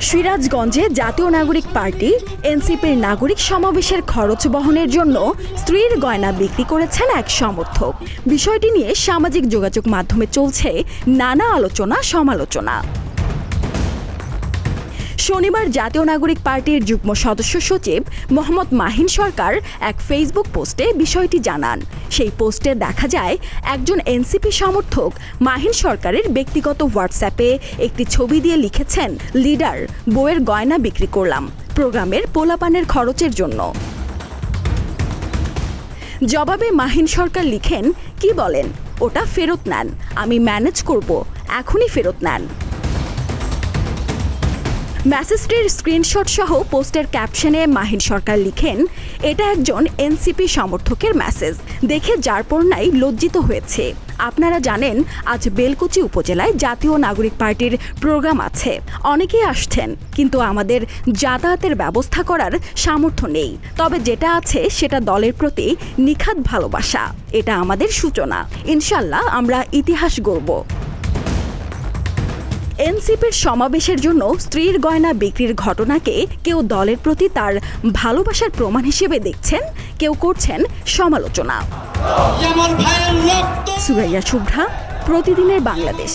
সিরাজগঞ্জে জাতীয় নাগরিক পার্টি এনসিপির নাগরিক সমাবেশের খরচ বহনের জন্য স্ত্রীর গয়না বিক্রি করেছেন এক সমর্থক। বিষয়টি নিয়ে সামাজিক যোগাযোগ মাধ্যমে চলছে নানা আলোচনা সমালোচনা। শনিবার জাতীয় নাগরিক পার্টির যুগ্ম সদস্য সচিব মোহাম্মদ মাহিন সরকার এক ফেসবুক পোস্টে বিষয়টি জানান। সেই পোস্টে দেখা যায় একজন এনসিপি সমর্থক মাহিন সরকারের ব্যক্তিগত হোয়াটসঅ্যাপে একটি ছবি দিয়ে লিখেছেন, লিডার, বউয়ের গয়না বিক্রি করলাম প্রোগ্রামের পোলাপানের খরচের জন্য। জবাবে মাহিন সরকার লিখেন, কি বলেন, ওটা ফেরত নেন, আমি ম্যানেজ করব, এখনই ফেরত নেন। মেসেজটির স্ক্রিনশট সহ পোস্টের ক্যাপশনে মাহিন সরকার লিখেন, এটা একজন এনসিপি সমর্থকের মেসেজ, দেখে যার পর নাই লজ্জিত হয়েছে। আপনারা জানেন আজ বেলকুচি উপজেলায় জাতীয় নাগরিক পার্টির প্রোগ্রাম আছে, অনেকেই আসছেন, কিন্তু আমাদের যাতায়াতের ব্যবস্থা করার সামর্থ্য নেই। তবে যেটা আছে সেটা দলের প্রতি নিখাদ ভালোবাসা, এটা আমাদের সূচনা। ইনশাল্লাহ আমরা ইতিহাস গড়ব। এনসিপির সমাবেশের জন্য স্ত্রীর গয়না বিক্রির ঘটনাকে কেউ দলের প্রতি তার ভালোবাসার প্রমাণ হিসেবে দেখছেন, কেউ করছেন সমালোচনা। সুরাইয়া শুভ্রা, প্রতিদিনের বাংলাদেশ।